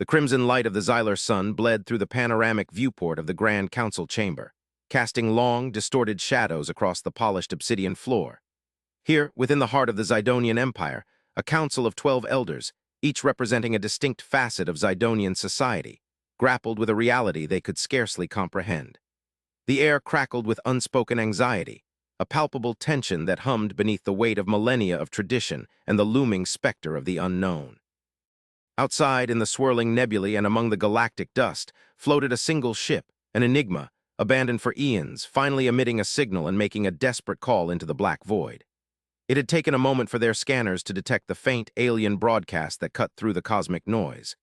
The crimson light of the Xylar sun bled through the panoramic viewport of the Grand Council chamber, casting long, distorted shadows across the polished obsidian floor. Here, within the heart of the Zidonian Empire, a council of 12 elders, each representing a distinct facet of Zidonian society, grappled with a reality they could scarcely comprehend. The air crackled with unspoken anxiety, a palpable tension that hummed beneath the weight of millennia of tradition and the looming specter of the unknown. Outside, in the swirling nebulae and among the galactic dust, floated a single ship, an enigma, abandoned for eons, finally emitting a signal and making a desperate call into the black void. It had taken a moment for their scanners to detect the faint alien broadcast that cut through the cosmic noise.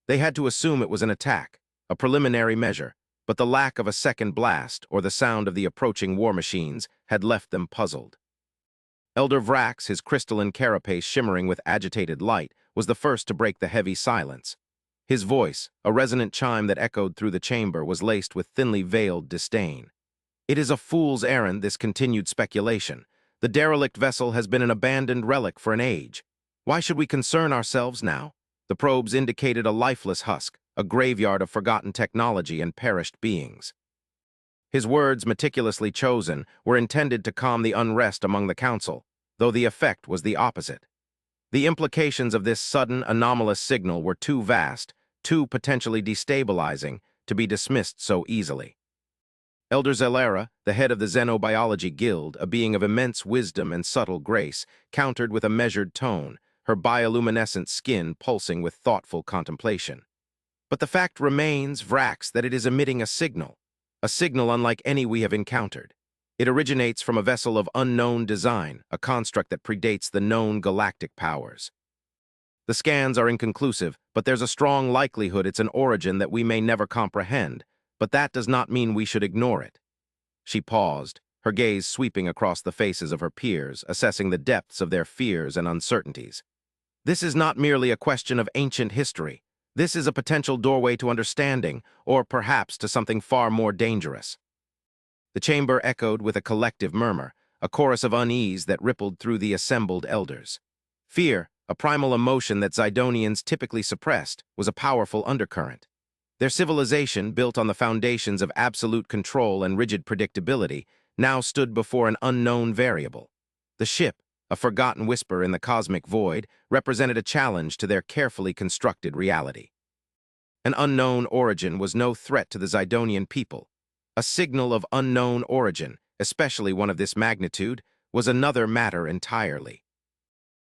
They had to assume it was an attack, a preliminary measure, but the lack of a second blast or the sound of the approaching war machines had left them puzzled. Elder Vrax, his crystalline carapace shimmering with agitated light, was the first to break the heavy silence. His voice, a resonant chime that echoed through the chamber, was laced with thinly veiled disdain. "It is a fool's errand, this continued speculation. The derelict vessel has been an abandoned relic for an age. Why should we concern ourselves now?" The probes indicated a lifeless husk, a graveyard of forgotten technology and perished beings. His words, meticulously chosen, were intended to calm the unrest among the council, though the effect was the opposite. The implications of this sudden, anomalous signal were too vast, too potentially destabilizing, to be dismissed so easily. Elder Zelera, the head of the Xenobiology Guild, a being of immense wisdom and subtle grace, countered with a measured tone, her bioluminescent skin pulsing with thoughtful contemplation. "But the fact remains, Vrax, that it is emitting a signal unlike any we have encountered. It originates from a vessel of unknown design, a construct that predates the known galactic powers. The scans are inconclusive, but there's a strong likelihood it's an origin that we may never comprehend, but that does not mean we should ignore it." She paused, her gaze sweeping across the faces of her peers, assessing the depths of their fears and uncertainties. "This is not merely a question of ancient history. This is a potential doorway to understanding, or perhaps to something far more dangerous." The chamber echoed with a collective murmur, a chorus of unease that rippled through the assembled elders. Fear, a primal emotion that Zidonians typically suppressed, was a powerful undercurrent. Their civilization, built on the foundations of absolute control and rigid predictability, now stood before an unknown variable. The ship, a forgotten whisper in the cosmic void, represented a challenge to their carefully constructed reality. An unknown origin was no threat to the Zidonian people. A signal of unknown origin, especially one of this magnitude, was another matter entirely.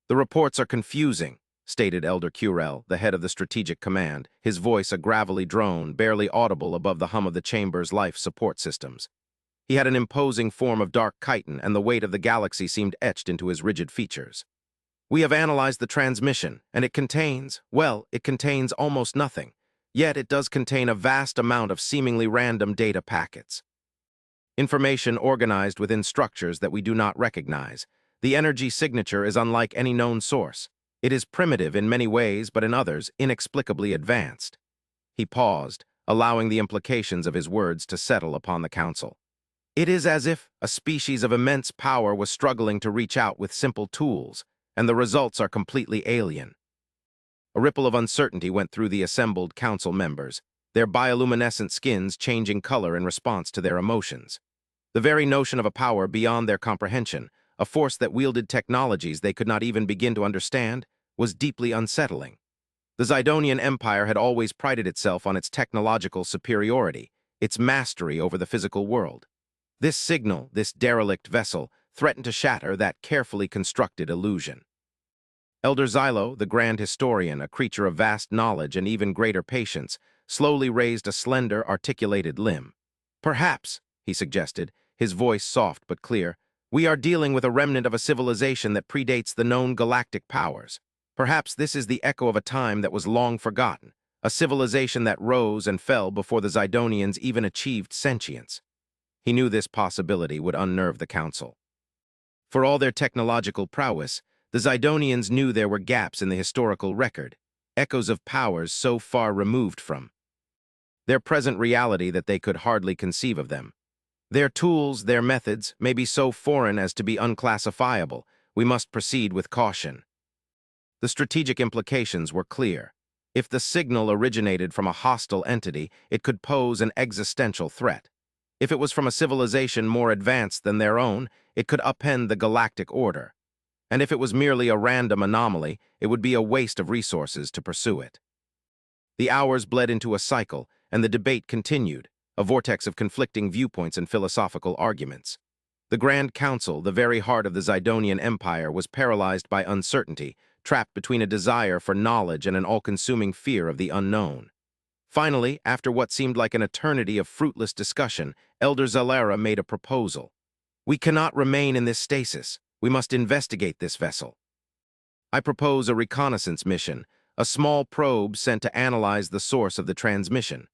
"The reports are confusing," stated Elder Curel, the head of the Strategic Command, his voice a gravelly drone, barely audible above the hum of the chamber's life support systems. He had an imposing form of dark chitin, and the weight of the galaxy seemed etched into his rigid features. "We have analyzed the transmission, and it contains almost nothing. Yet it does contain a vast amount of seemingly random data packets. Information organized within structures that we do not recognize. The energy signature is unlike any known source. It is primitive in many ways, but in others, inexplicably advanced." He paused, allowing the implications of his words to settle upon the council. "It is as if a species of immense power was struggling to reach out with simple tools, and the results are completely alien." A ripple of uncertainty went through the assembled council members, their bioluminescent skins changing color in response to their emotions. The very notion of a power beyond their comprehension, a force that wielded technologies they could not even begin to understand, was deeply unsettling. The Zidonian Empire had always prided itself on its technological superiority, its mastery over the physical world. This signal, this derelict vessel, threatened to shatter that carefully constructed illusion. Elder Xylo, the grand historian, a creature of vast knowledge and even greater patience, slowly raised a slender, articulated limb. "Perhaps," he suggested, his voice soft but clear, "we are dealing with a remnant of a civilization that predates the known galactic powers. Perhaps this is the echo of a time that was long forgotten, a civilization that rose and fell before the Zidonians even achieved sentience." He knew this possibility would unnerve the council. For all their technological prowess, the Zidonians knew there were gaps in the historical record, echoes of powers so far removed from their present reality that they could hardly conceive of them. Their tools, their methods, may be so foreign as to be unclassifiable. We must proceed with caution. The strategic implications were clear. If the signal originated from a hostile entity, it could pose an existential threat. If it was from a civilization more advanced than their own, it could upend the galactic order. And if it was merely a random anomaly, it would be a waste of resources to pursue it. The hours bled into a cycle, and the debate continued, a vortex of conflicting viewpoints and philosophical arguments. The Grand Council, the very heart of the Zidonian Empire, was paralyzed by uncertainty, trapped between a desire for knowledge and an all-consuming fear of the unknown. Finally, after what seemed like an eternity of fruitless discussion, Elder Zalera made a proposal. "We cannot remain in this stasis. We must investigate this vessel. I propose a reconnaissance mission, a small probe sent to analyze the source of the transmission.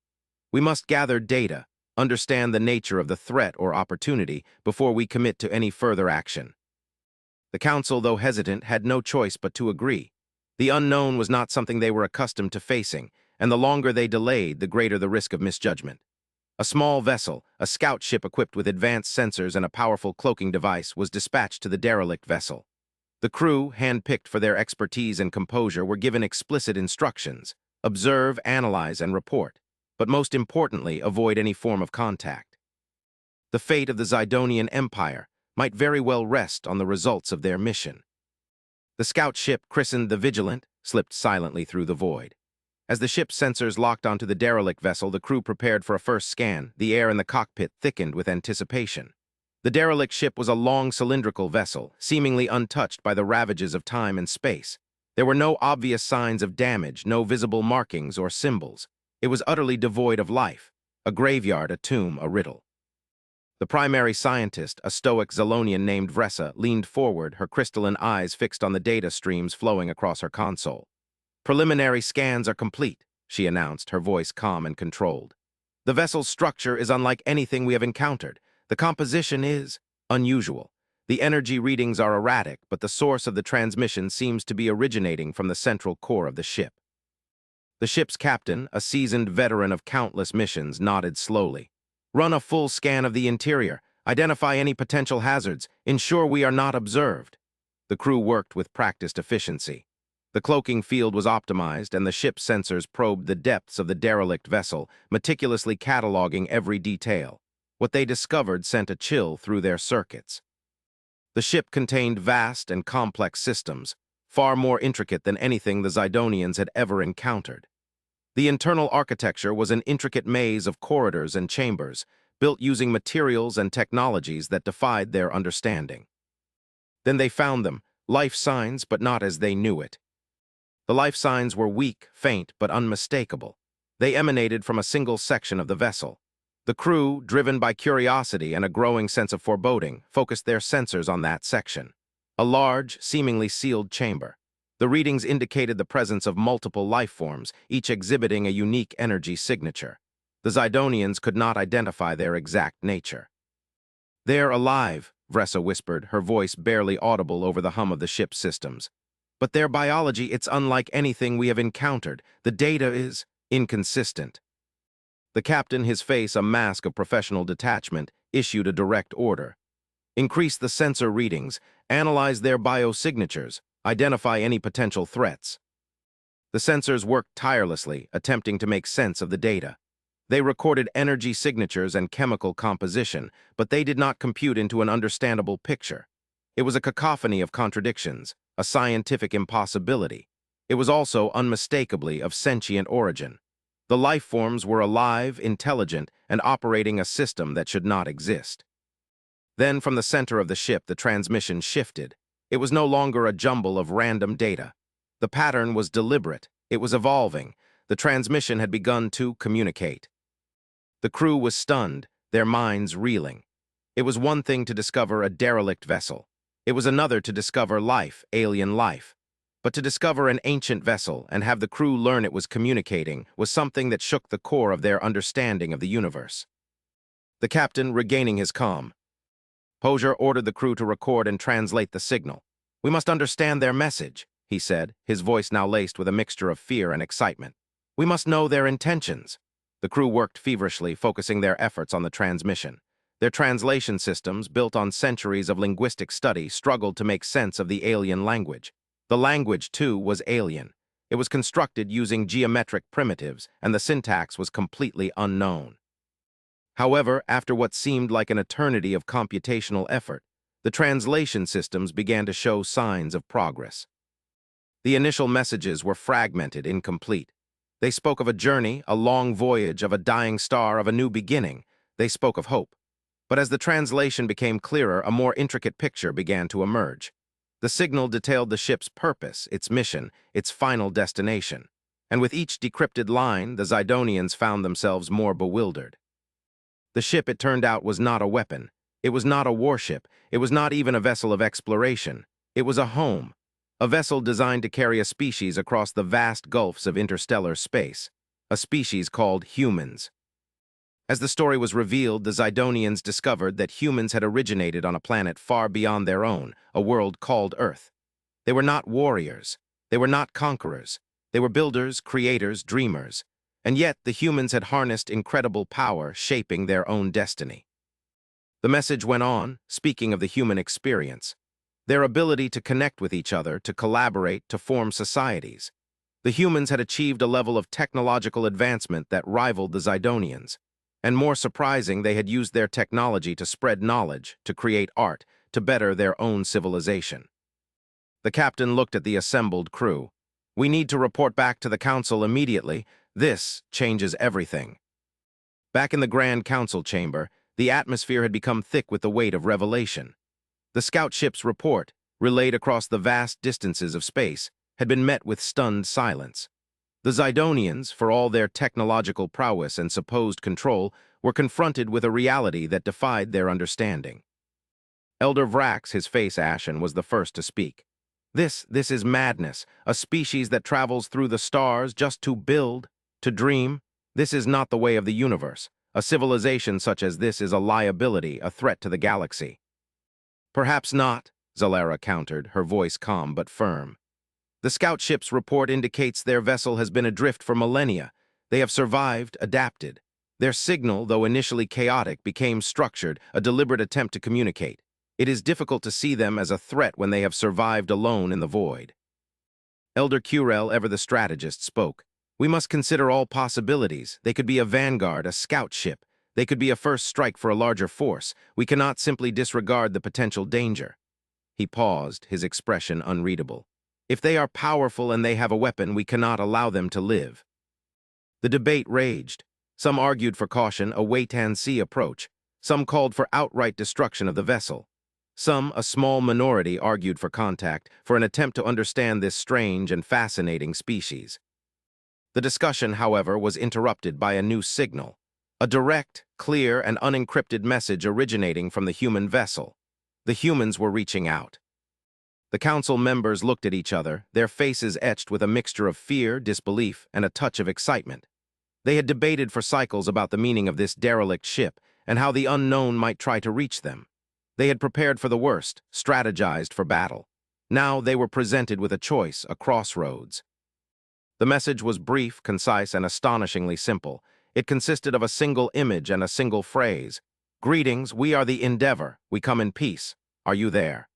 We must gather data, understand the nature of the threat or opportunity before we commit to any further action." The council, though hesitant, had no choice but to agree. The unknown was not something they were accustomed to facing, and the longer they delayed, the greater the risk of misjudgment. A small vessel, a scout ship equipped with advanced sensors and a powerful cloaking device, was dispatched to the derelict vessel. The crew, hand-picked for their expertise and composure, were given explicit instructions: observe, analyze, and report, but most importantly, avoid any form of contact. The fate of the Zidonian Empire might very well rest on the results of their mission. The scout ship, christened the Vigilant, slipped silently through the void. As the ship's sensors locked onto the derelict vessel, the crew prepared for a first scan. The air in the cockpit thickened with anticipation. The derelict ship was a long cylindrical vessel, seemingly untouched by the ravages of time and space. There were no obvious signs of damage, no visible markings or symbols. It was utterly devoid of life, a graveyard, a tomb, a riddle. The primary scientist, a stoic Zalonian named Vressa, leaned forward, her crystalline eyes fixed on the data streams flowing across her console. "Preliminary scans are complete," she announced, her voice calm and controlled. "The vessel's structure is unlike anything we have encountered. The composition is unusual. The energy readings are erratic, but the source of the transmission seems to be originating from the central core of the ship." The ship's captain, a seasoned veteran of countless missions, nodded slowly. "Run a full scan of the interior. Identify any potential hazards. Ensure we are not observed." The crew worked with practiced efficiency. The cloaking field was optimized, and the ship's sensors probed the depths of the derelict vessel, meticulously cataloging every detail. What they discovered sent a chill through their circuits. The ship contained vast and complex systems, far more intricate than anything the Zidonians had ever encountered. The internal architecture was an intricate maze of corridors and chambers, built using materials and technologies that defied their understanding. Then they found them, life signs, but not as they knew it. The life signs were weak, faint, but unmistakable. They emanated from a single section of the vessel. The crew, driven by curiosity and a growing sense of foreboding, focused their sensors on that section. A large, seemingly sealed chamber. The readings indicated the presence of multiple life forms, each exhibiting a unique energy signature. The Zidonians could not identify their exact nature. "They're alive," Vressa whispered, her voice barely audible over the hum of the ship's systems. "But their biology, it's unlike anything we have encountered. The data is inconsistent." The captain, his face a mask of professional detachment, issued a direct order. "Increase the sensor readings, analyze their biosignatures, identify any potential threats." The sensors worked tirelessly, attempting to make sense of the data. They recorded energy signatures and chemical composition, but they did not compute into an understandable picture. It was a cacophony of contradictions, a scientific impossibility. It was also unmistakably of sentient origin. The life forms were alive, intelligent, and operating a system that should not exist. Then, from the center of the ship, the transmission shifted. It was no longer a jumble of random data. The pattern was deliberate. It was evolving. The transmission had begun to communicate. The crew was stunned, their minds reeling. It was one thing to discover a derelict vessel. It was another to discover life, alien life. But to discover an ancient vessel and have the crew learn it was communicating was something that shook the core of their understanding of the universe. The captain, regaining his calm, Posier ordered the crew to record and translate the signal. "We must understand their message," he said, his voice now laced with a mixture of fear and excitement. "We must know their intentions." The crew worked feverishly, focusing their efforts on the transmission. Their translation systems, built on centuries of linguistic study, struggled to make sense of the alien language. The language, too, was alien. It was constructed using geometric primitives, and the syntax was completely unknown. However, after what seemed like an eternity of computational effort, the translation systems began to show signs of progress. The initial messages were fragmented, incomplete. They spoke of a journey, a long voyage, of a dying star, of a new beginning. They spoke of hope. But as the translation became clearer, a more intricate picture began to emerge. The signal detailed the ship's purpose, its mission, its final destination. And with each decrypted line, the Zidonians found themselves more bewildered. The ship, it turned out, was not a weapon. It was not a warship. It was not even a vessel of exploration. It was a home. A vessel designed to carry a species across the vast gulfs of interstellar space. A species called humans. As the story was revealed, the Zidonians discovered that humans had originated on a planet far beyond their own, a world called Earth. They were not warriors. They were not conquerors. They were builders, creators, dreamers. And yet, the humans had harnessed incredible power, shaping their own destiny. The message went on, speaking of the human experience. Their ability to connect with each other, to collaborate, to form societies. The humans had achieved a level of technological advancement that rivaled the Zidonians. And more surprising, they had used their technology to spread knowledge, to create art, to better their own civilization. The captain looked at the assembled crew. "We need to report back to the council immediately. This changes everything." Back in the Grand Council chamber, the atmosphere had become thick with the weight of revelation. The scout ship's report, relayed across the vast distances of space, had been met with stunned silence. The Zidonians, for all their technological prowess and supposed control, were confronted with a reality that defied their understanding. Elder Vrax, his face ashen, was the first to speak. This is madness, a species that travels through the stars just to build, to dream. This is not the way of the universe. A civilization such as this is a liability, a threat to the galaxy. "Perhaps not," Zalera countered, her voice calm but firm. "The scout ship's report indicates their vessel has been adrift for millennia. They have survived, adapted. Their signal, though initially chaotic, became structured, a deliberate attempt to communicate. It is difficult to see them as a threat when they have survived alone in the void." Elder Curel, ever the strategist, spoke. "We must consider all possibilities. They could be a vanguard, a scout ship. They could be a first strike for a larger force. We cannot simply disregard the potential danger." He paused, his expression unreadable. "If they are powerful and they have a weapon, we cannot allow them to live." The debate raged. Some argued for caution, a wait-and-see approach. Some called for outright destruction of the vessel. Some, a small minority, argued for contact, for an attempt to understand this strange and fascinating species. The discussion, however, was interrupted by a new signal. A direct, clear, and unencrypted message originating from the human vessel. The humans were reaching out. The council members looked at each other, their faces etched with a mixture of fear, disbelief, and a touch of excitement. They had debated for cycles about the meaning of this derelict ship and how the unknown might try to reach them. They had prepared for the worst, strategized for battle. Now they were presented with a choice, a crossroads. The message was brief, concise, and astonishingly simple. It consisted of a single image and a single phrase. "Greetings, we are the Endeavor. We come in peace. Are you there?"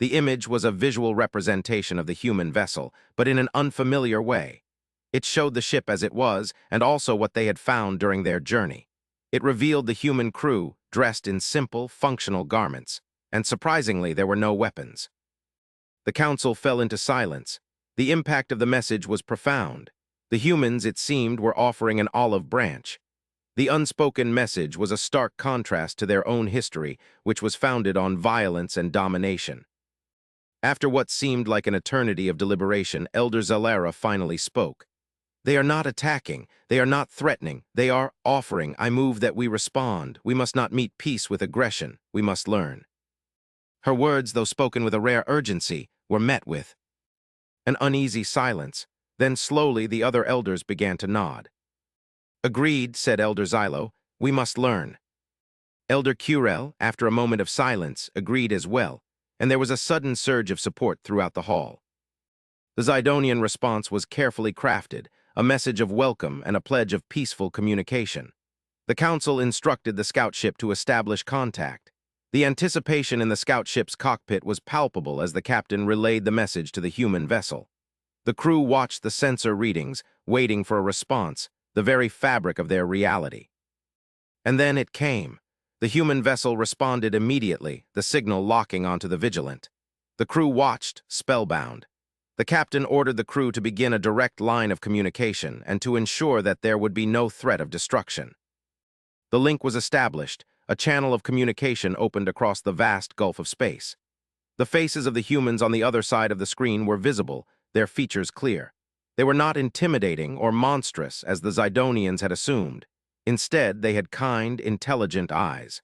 The image was a visual representation of the human vessel, but in an unfamiliar way. It showed the ship as it was, and also what they had found during their journey. It revealed the human crew, dressed in simple, functional garments, and surprisingly, there were no weapons. The council fell into silence. The impact of the message was profound. The humans, it seemed, were offering an olive branch. The unspoken message was a stark contrast to their own history, which was founded on violence and domination. After what seemed like an eternity of deliberation, Elder Zalera finally spoke. "They are not attacking. They are not threatening. They are offering. I move that we respond. We must not meet peace with aggression. We must learn." Her words, though spoken with a rare urgency, were met with an uneasy silence. Then slowly the other elders began to nod. "Agreed," said Elder Xylo. "We must learn." Elder Curel, after a moment of silence, agreed as well, and there was a sudden surge of support throughout the hall. The Zidonian response was carefully crafted, a message of welcome and a pledge of peaceful communication. The council instructed the scout ship to establish contact. The anticipation in the scout ship's cockpit was palpable as the captain relayed the message to the human vessel. The crew watched the sensor readings, waiting for a response, the very fabric of their reality. And then it came. The human vessel responded immediately, the signal locking onto the Vigilant. The crew watched, spellbound. The captain ordered the crew to begin a direct line of communication and to ensure that there would be no threat of destruction. The link was established, a channel of communication opened across the vast gulf of space. The faces of the humans on the other side of the screen were visible, their features clear. They were not intimidating or monstrous as the Zidonians had assumed. Instead, they had kind, intelligent eyes.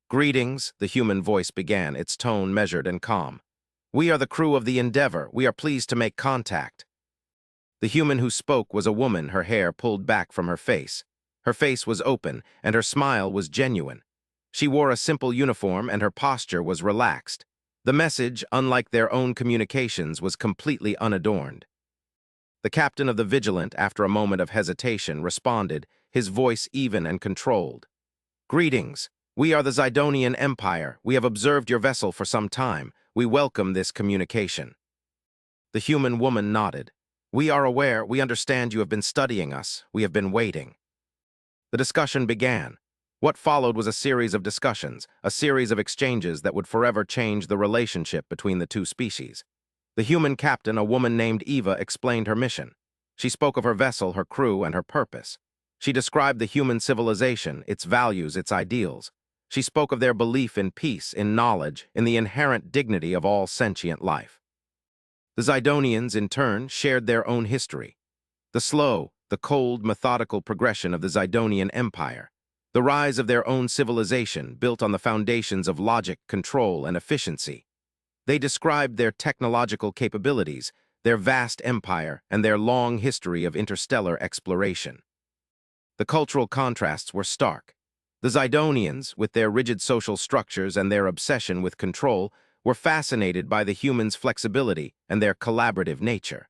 "Greetings," the human voice began, its tone measured and calm. "We are the crew of the Endeavor. We are pleased to make contact." The human who spoke was a woman, her hair pulled back from her face. Her face was open, and her smile was genuine. She wore a simple uniform, and her posture was relaxed. The message, unlike their own communications, was completely unadorned. The captain of the Vigilant, after a moment of hesitation, responded, his voice even and controlled. "Greetings. We are the Zidonian Empire. We have observed your vessel for some time. We welcome this communication." The human woman nodded. "We are aware. We understand you have been studying us. We have been waiting." The discussion began. What followed was a series of discussions, a series of exchanges that would forever change the relationship between the two species. The human captain, a woman named Eva, explained her mission. She spoke of her vessel, her crew, and her purpose. She described the human civilization, its values, its ideals. She spoke of their belief in peace, in knowledge, in the inherent dignity of all sentient life. The Zidonians, in turn, shared their own history. The slow, the cold, methodical progression of the Zidonian Empire. The rise of their own civilization built on the foundations of logic, control, and efficiency. They described their technological capabilities, their vast empire, and their long history of interstellar exploration. The cultural contrasts were stark. The Zidonians, with their rigid social structures and their obsession with control, were fascinated by the humans' flexibility and their collaborative nature.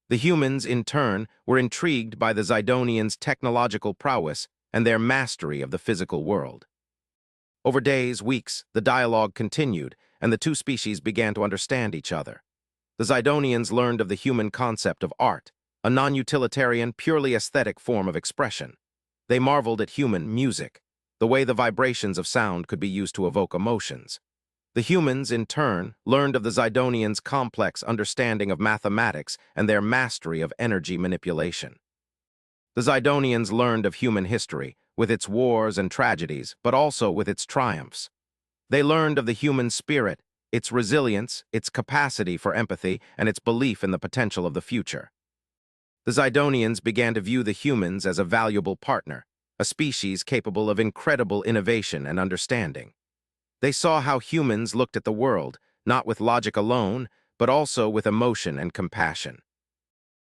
The humans, in turn, were intrigued by the Zidonians' technological prowess and their mastery of the physical world. Over days, weeks, the dialogue continued, and the two species began to understand each other. The Zidonians learned of the human concept of art, a non-utilitarian, purely aesthetic form of expression. They marveled at human music, the way the vibrations of sound could be used to evoke emotions. The humans, in turn, learned of the Zidonians' complex understanding of mathematics and their mastery of energy manipulation. The Zidonians learned of human history, with its wars and tragedies, but also with its triumphs. They learned of the human spirit, its resilience, its capacity for empathy, and its belief in the potential of the future. The Zidonians began to view the humans as a valuable partner, a species capable of incredible innovation and understanding. They saw how humans looked at the world, not with logic alone, but also with emotion and compassion.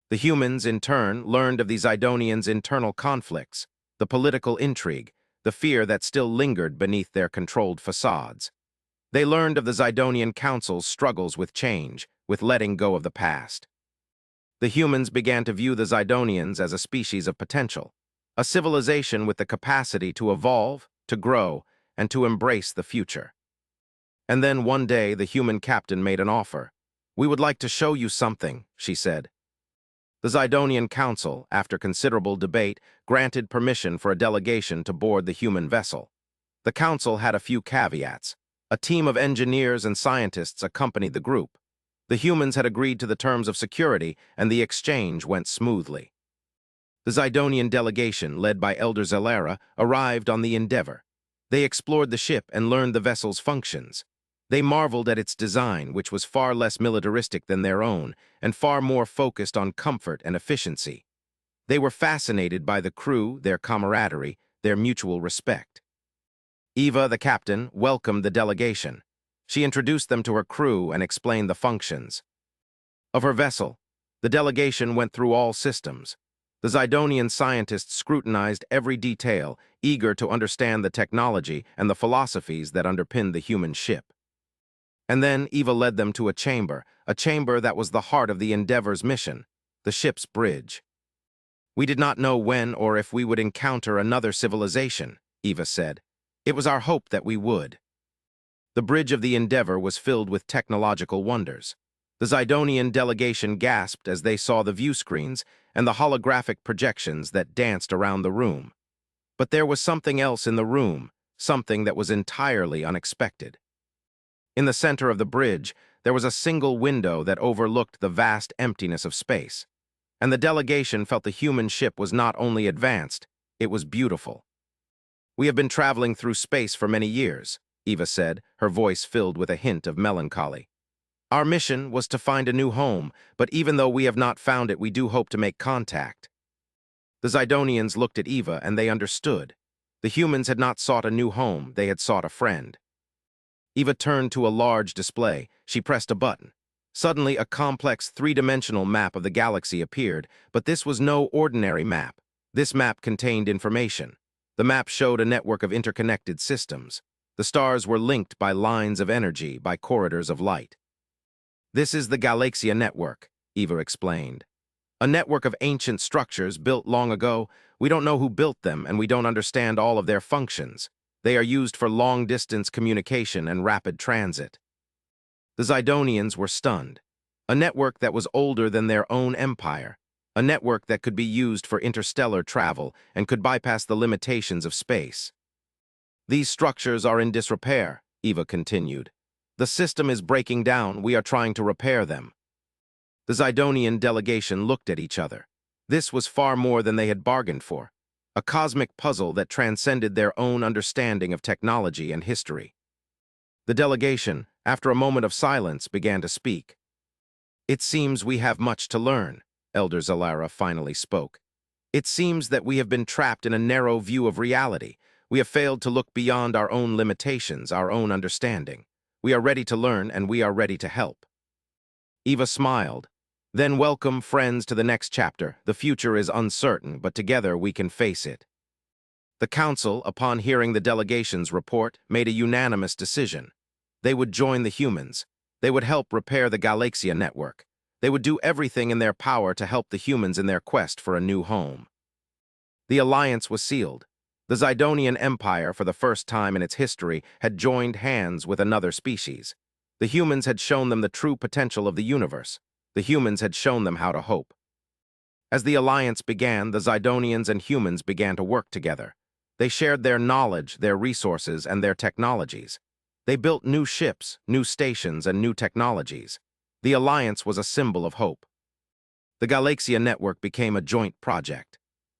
The humans, in turn, learned of the Zidonians' internal conflicts, the political intrigue, the fear that still lingered beneath their controlled facades. They learned of the Zidonian Council's struggles with change, with letting go of the past. The humans began to view the Zidonians as a species of potential, a civilization with the capacity to evolve, to grow, and to embrace the future. And then one day the human captain made an offer. "We would like to show you something," she said. The Zidonian Council, after considerable debate, granted permission for a delegation to board the human vessel. The council had a few caveats. A team of engineers and scientists accompanied the group. The humans had agreed to the terms of security, and the exchange went smoothly. The Zidonian delegation, led by Elder Zalera, arrived on the Endeavor. They explored the ship and learned the vessel's functions. They marveled at its design, which was far less militaristic than their own, and far more focused on comfort and efficiency. They were fascinated by the crew, their camaraderie, their mutual respect. Eva, the captain, welcomed the delegation. She introduced them to her crew and explained the functions of her vessel. The delegation went through all systems. The Zidonian scientists scrutinized every detail, eager to understand the technology and the philosophies that underpinned the human ship. And then Eva led them to a chamber that was the heart of the Endeavor's mission, the ship's bridge. "We did not know when or if we would encounter another civilization," Eva said. "It was our hope that we would." The bridge of the Endeavor was filled with technological wonders. The Zidonian delegation gasped as they saw the view screens and the holographic projections that danced around the room. But there was something else in the room, something that was entirely unexpected. In the center of the bridge, there was a single window that overlooked the vast emptiness of space, and the delegation felt the human ship was not only advanced, it was beautiful. "We have been traveling through space for many years," Eva said, her voice filled with a hint of melancholy. "Our mission was to find a new home, but even though we have not found it, we do hope to make contact." The Zidonians looked at Eva and they understood. The humans had not sought a new home, they had sought a friend. Eva turned to a large display. She pressed a button. Suddenly, a complex three-dimensional map of the galaxy appeared, but this was no ordinary map. This map contained information. The map showed a network of interconnected systems. The stars were linked by lines of energy, by corridors of light. "This is the Galaxia network," Eva explained. "A network of ancient structures built long ago. We don't know who built them, and we don't understand all of their functions. They are used for long-distance communication and rapid transit." The Zidonians were stunned. A network that was older than their own empire. A network that could be used for interstellar travel and could bypass the limitations of space. "These structures are in disrepair," Eva continued. "The system is breaking down. We are trying to repair them." The Zidonian delegation looked at each other. This was far more than they had bargained for. A cosmic puzzle that transcended their own understanding of technology and history. The delegation, after a moment of silence, began to speak. "It seems we have much to learn," Elder Zalara finally spoke. "It seems that we have been trapped in a narrow view of reality. We have failed to look beyond our own limitations, our own understanding. We are ready to learn, and we are ready to help." Eva smiled. "Then welcome, friends, to the next chapter. The future is uncertain, but together we can face it." The council, upon hearing the delegation's report, made a unanimous decision. They would join the humans. They would help repair the Galaxia network. They would do everything in their power to help the humans in their quest for a new home. The alliance was sealed. The Zidonian Empire, for the first time in its history, had joined hands with another species. The humans had shown them the true potential of the universe. The humans had shown them how to hope. As the alliance began, the Zidonians and humans began to work together. They shared their knowledge, their resources, and their technologies. They built new ships, new stations, and new technologies. The alliance was a symbol of hope. The Galaxia network became a joint project.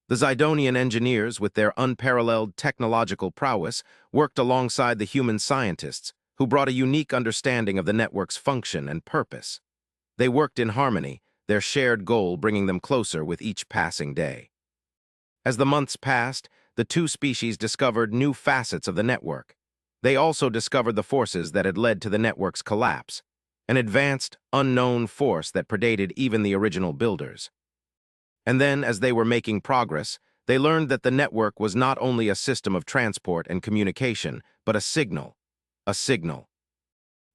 The Zidonian engineers, with their unparalleled technological prowess, worked alongside the human scientists, who brought a unique understanding of the network's function and purpose. They worked in harmony, their shared goal bringing them closer with each passing day. As the months passed, the two species discovered new facets of the network. They also discovered the forces that had led to the network's collapse, an advanced, unknown force that predated even the original builders. And then, as they were making progress, they learned that the network was not only a system of transport and communication, but a signal. A signal.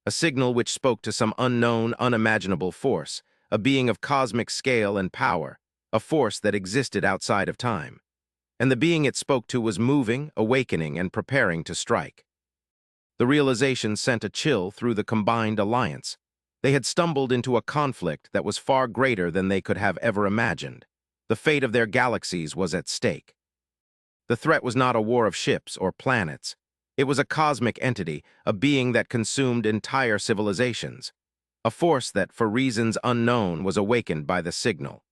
A signal which spoke to some unknown, unimaginable force, a being of cosmic scale and power, a force that existed outside of time. And the being it spoke to was moving, awakening, and preparing to strike. The realization sent a chill through the combined alliance. They had stumbled into a conflict that was far greater than they could have ever imagined. The fate of their galaxies was at stake. The threat was not a war of ships or planets. It was a cosmic entity, a being that consumed entire civilizations, a force that, for reasons unknown, was awakened by the signal.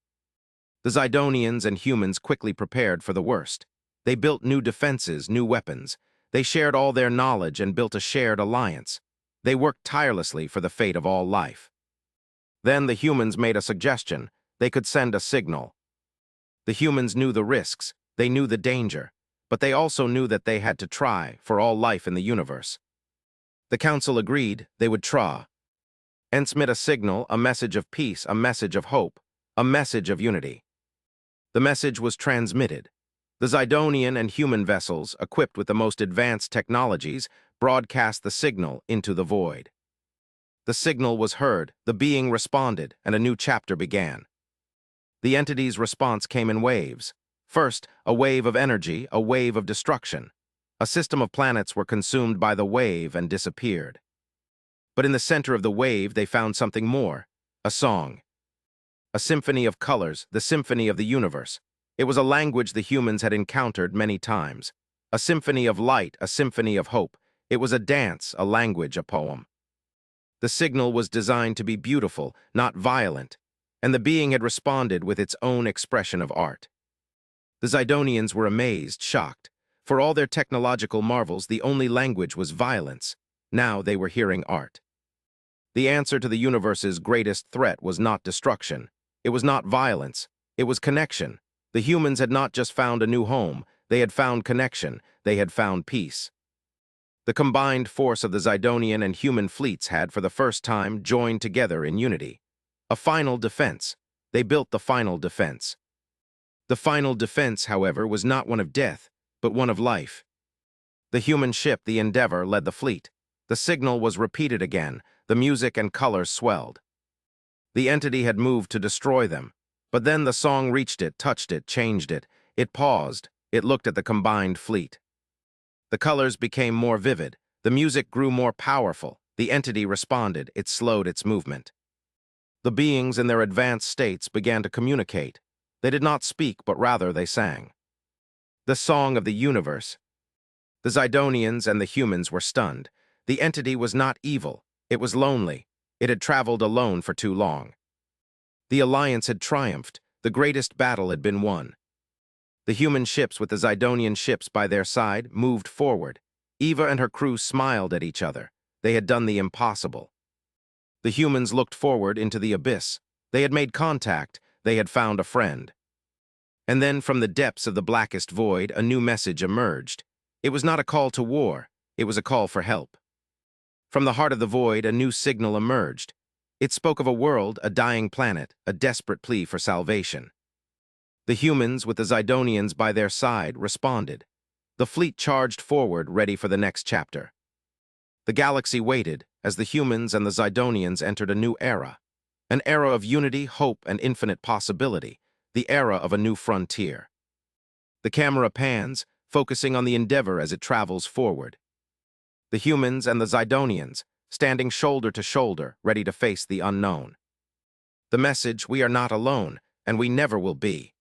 The Zidonians and humans quickly prepared for the worst. They built new defenses, new weapons. They shared all their knowledge and built a shared alliance. They worked tirelessly for the fate of all life. Then the humans made a suggestion. They could send a signal. The humans knew the risks, they knew the danger, but they also knew that they had to try for all life in the universe. The council agreed they would try. Transmit a signal, a message of peace, a message of hope, a message of unity. The message was transmitted. The Zidonian and human vessels, equipped with the most advanced technologies, broadcast the signal into the void. The signal was heard, the being responded, and a new chapter began. The entity's response came in waves. First, a wave of energy, a wave of destruction. A system of planets were consumed by the wave and disappeared. But in the center of the wave, they found something more. A song. A symphony of colors, the symphony of the universe. It was a language the humans had encountered many times. A symphony of light, a symphony of hope. It was a dance, a language, a poem. The signal was designed to be beautiful, not violent, and the being had responded with its own expression of art. The Zidonians were amazed, shocked. For all their technological marvels, the only language was violence. Now they were hearing art. The answer to the universe's greatest threat was not destruction. It was not violence. It was connection. The humans had not just found a new home. They had found connection. They had found peace. The combined force of the Zidonian and human fleets had, for the first time, joined together in unity. A final defense. They built the final defense. The final defense, however, was not one of death, but one of life. The human ship, the Endeavor, led the fleet. The signal was repeated again. The music and colors swelled. The entity had moved to destroy them. But then the song reached it, touched it, changed it. It paused. It looked at the combined fleet. The colors became more vivid. The music grew more powerful. The entity responded. It slowed its movement. The beings in their advanced states began to communicate. They did not speak, but rather they sang. The song of the universe. The Zidonians and the humans were stunned. The entity was not evil. It was lonely. It had traveled alone for too long. The alliance had triumphed. The greatest battle had been won. The human ships with the Zidonian ships by their side moved forward. Eva and her crew smiled at each other. They had done the impossible. The humans looked forward into the abyss. They had made contact. They had found a friend. And then from the depths of the blackest void, a new message emerged. It was not a call to war. It was a call for help. From the heart of the void, a new signal emerged. It spoke of a world, a dying planet, a desperate plea for salvation. The humans, with the Zidonians by their side, responded. The fleet charged forward, ready for the next chapter. The galaxy waited as the humans and the Zidonians entered a new era. An era of unity, hope, and infinite possibility. The era of a new frontier. The camera pans, focusing on the Endeavor as it travels forward. The humans and the Zidonians, standing shoulder to shoulder, ready to face the unknown. The message, we are not alone, and we never will be.